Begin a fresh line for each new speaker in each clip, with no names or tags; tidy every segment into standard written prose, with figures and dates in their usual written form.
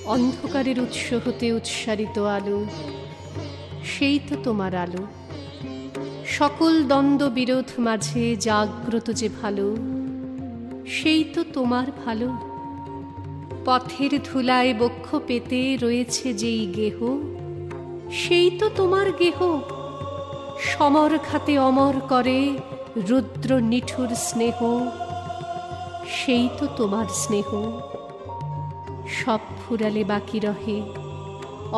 অন্ধকারের উৎস হতে উৎসারিত আলো, সেই তো তোমার আলো। সকল দ্বন্দ্ব বিরোধ মাঝে জাগ্রত যে ভালো, সেই তো তোমার ভালো। পথের ধুলায় বক্ষ পেতে রয়েছে যেই গেহ, সেই তো তোমার গেহ। সমর খাতে অমর করে রুদ্র নিঠুর স্নেহ, সেই তো তোমার স্নেহ। সব ফুরালে বাকি রহে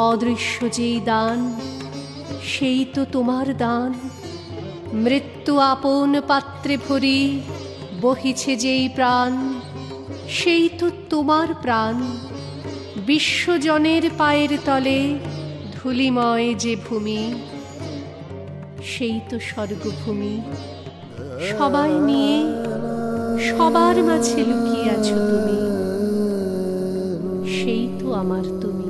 অদৃশ্য যেই দান, সেই তো তোমার দান। মৃত্যু আপন পাত্রে ভরি বহিছে যেই প্রাণ, সেই তো তোমার প্রাণ। বিশ্বজনের পায়ের তলে ধূলিময় যে ভূমি, সেই তো স্বর্গভূমি। সবাই নিয়ে সবার মাঝে লুকিয়ে আছো তুমি, সেই তো আমার তুমি।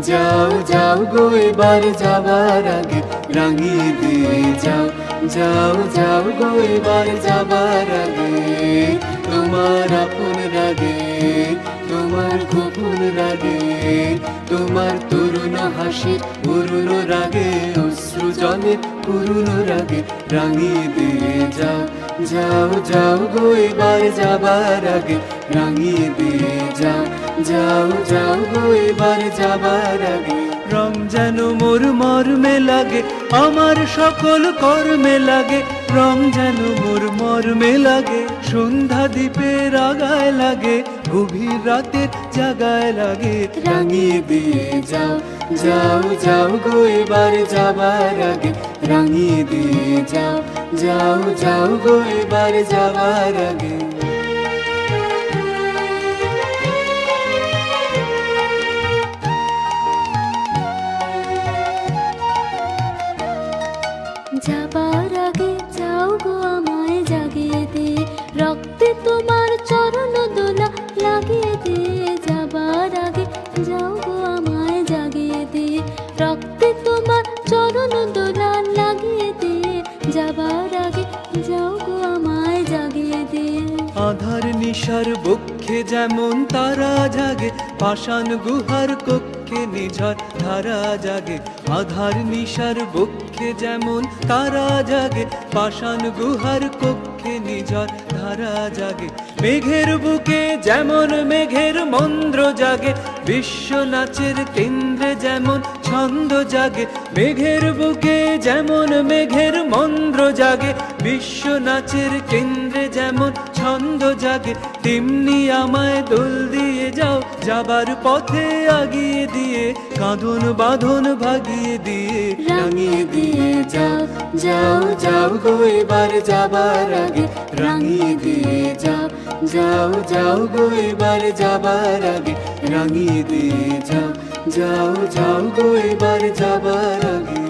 যাও যাও গো এবার যাবার আগে রাঙিয়ে দিয়ে যাও, যাও যাও গো এবার যাবার আগে তোমার আপন রাগে, তোমার গোপন রাগে, তোমার তরুণ হাসির পুরনো রাগে, অশ্রু জলে পুরনো রাগে রাঙিয়ে দিয়ে যাও, যাও যাও গো এবার যাবার আগে রাঙিয়ে দিয়ে যাও, যাও যাও গো এবার যাবার আগে। রং যেন মোর মর্মে লাগে, আমার সকল কর্মে লাগে, রং যেন মোর মর্মে লাগে, সন্ধ্যা দ্বীপের আগায় লাগে, গভীর রাতের জাগায় লাগে রাঙিয়ে দিয়ে যাও, যাও যাও গো এবার যাবার আগে রাঙিয়ে দিয়ে যাও, যাও যাও গো এবার যাবার আগে।
যাবার আগে যাও গো আমায় জাগিয়ে দে, রক্তে তোমার চরণ দোলা লাগিয়ে দে। যাবার আগে যাও গো আমায় জাগিয়ে দে, রক্তে তোমার চরণ দোলা লাগিয়ে দে। যাবার আগে যাও গো আমায় জাগিয়ে দে।
আধার নিশার বক্ষে যেমন তারা জাগে, পাষাণ গুহার কক্ষে নিঝর ধারা জাগে। আধার নিশার বক্ষে যেমন তারা জাগে, পাষাণ গুহার কক্ষে নিঝর ধারা জাগে। মেঘের বুকে যেমন মেঘের মন্দ্র জাগে, বিশ্ব নাচের কেন্দ্রে যেমন ছন্দ জাগে। মেঘের বুকে যেমন মেঘের মন্দ্র জাগে, বিশ্ব নাচের কেন্দ্রে যেমন ছন্দ জাগে। তেমনি আমায় দোল দিয়ে যাও, যাবার পথে আগিয়ে দিয়ে, কাঁধন বাঁধন ভাগিয়ে দিয়ে রাঙিয়ে দিয়ে যাও, যাও যাও গো এবার যাবার আগে রাঙিয়ে দিয়ে যাও, যাও যাও গো এবার যাবার আগে রাঙিয়ে দিয়ে যাও, যাও যাও গো এবার যাবার আগে।